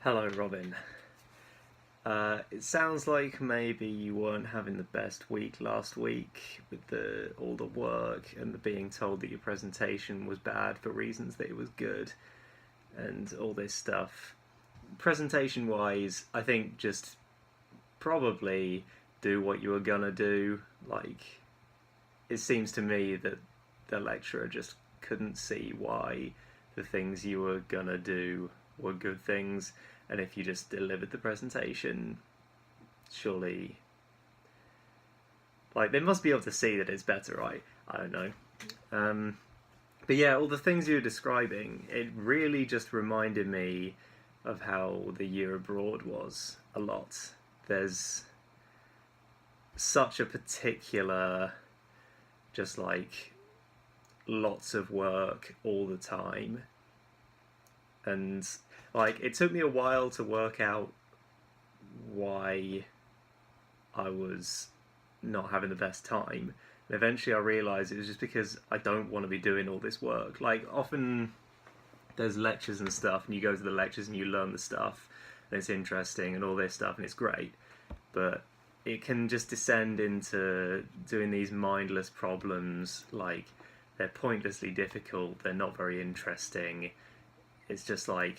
Hello, Robin. It sounds like maybe you weren't having the best week last week with all the work and the being told that your presentation was bad for reasons that it was good and all this stuff. Presentation wise, I think just probably do what you were gonna do. Like, it seems to me that the lecturer just couldn't see why the things you were gonna do were good things, and if you just delivered the presentation, surely, like, they must be able to see that it's better, right? I don't know. Um, but yeah, all the things you were describing, it really just reminded me of how the year abroad was a lot. There's such a particular, just like lots of work all the time, and like it took me a while to work out why I was not having the best time. And eventually I realised it was just because I don't want to be doing all this work. Like, often there's lectures and stuff, and you go to the lectures and you learn the stuff, and it's interesting and all this stuff, and it's great. But it can just descend into doing these mindless problems, like, they're pointlessly difficult, they're not very interesting. It's just like,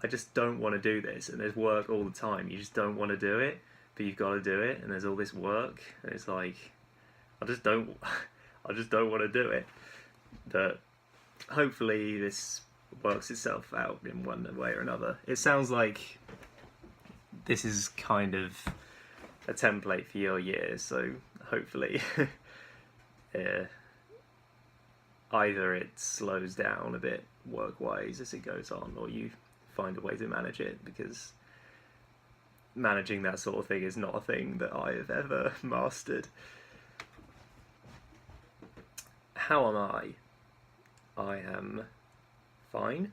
I just don't want to do this, and there's work all the time. You just don't want to do it, but you've got to do it, and there's all this work, and it's like, I just don't, I just don't want to do it. But hopefully this works itself out in one way or another. It sounds like this is kind of a template for your year, so hopefully uh, either it slows down a bit work-wise as it goes on, or you find a way to manage it, because managing that sort of thing is not a thing that I have ever mastered. How am I? I am fine.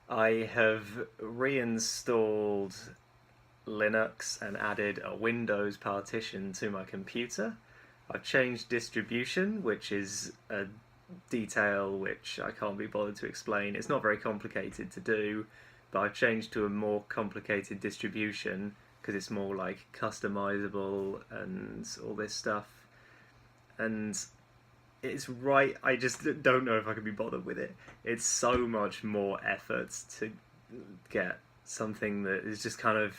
I have reinstalled Linux and added a Windows partition to my computer. I've changed distribution, which is a detail which I can't be bothered to explain. It's not very complicated to do, but I've changed to a more complicated distribution because it's more like customizable and all this stuff. And it's right, I just don't know if I can be bothered with it. It's so much more effort to get something that is just kind of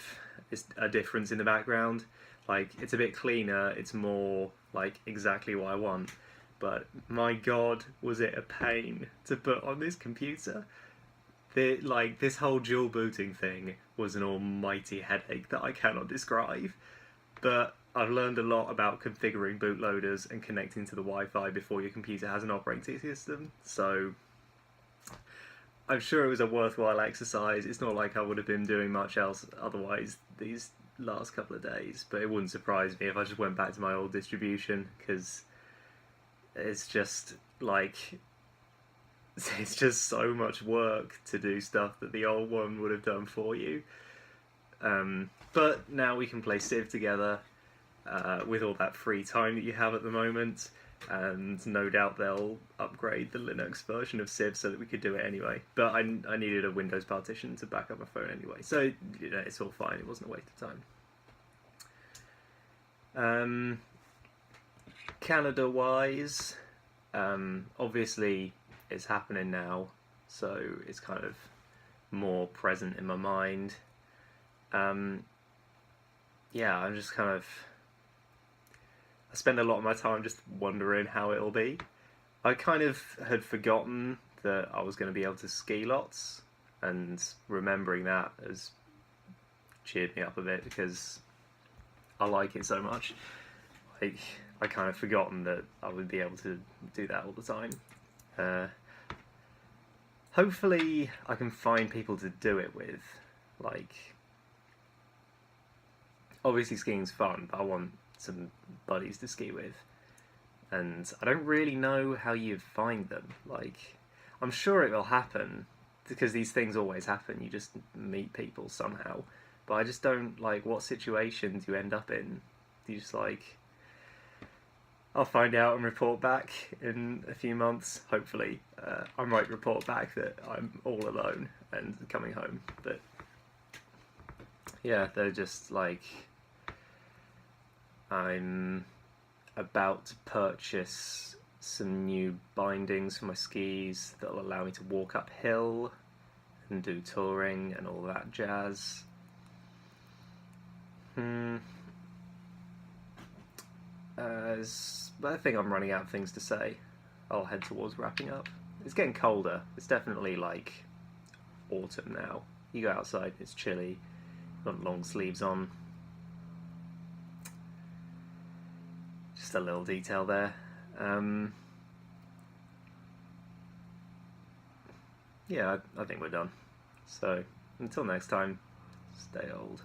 is a difference in the background. Like, it's a bit cleaner, it's more like exactly what I want. But my god, was it a pain to put on this computer. This whole dual booting thing was an almighty headache that I cannot describe. But I've learned a lot about configuring bootloaders and connecting to the Wi-Fi before your computer has an operating system. So I'm sure it was a worthwhile exercise. It's not like I would have been doing much else otherwise these last couple of days. But it wouldn't surprise me if I just went back to my old distribution, because it's just like, it's just so much work to do stuff that the old one would have done for you. But now we can play Civ together with all that free time that you have at the moment, and no doubt they'll upgrade the Linux version of Civ so that we could do it anyway. But I needed a Windows partition to back up my phone anyway, so it's all fine. It wasn't a waste of time. Canada-wise, obviously it's happening now, so it's kind of more present in my mind. Yeah, I'm just kind of, I spend a lot of my time just wondering how it'll be. I kind of had forgotten that I was going to be able to ski lots, and remembering that has cheered me up a bit because I like it so much. Like, I kind of forgotten that I would be able to do that all the time. Hopefully I can find people to do it with. Like, obviously skiing's fun, but I want some buddies to ski with. And I don't really know how you find them. Like, I'm sure it will happen, because these things always happen. You just meet people somehow. But I just don't, like, what situations you end up in. Do you just, like, I'll find out and report back in a few months, hopefully. I might report back that I'm all alone and coming home, but Yeah, they're just like, I'm about to purchase some new bindings for my skis that'll allow me to walk uphill and do touring and all that jazz. I think I'm running out of things to say. I'll head towards wrapping up. It's getting colder. It's definitely like autumn now. You go outside, it's chilly. Got long sleeves on. Just a little detail there. Yeah, I think we're done. So until next time, stay old.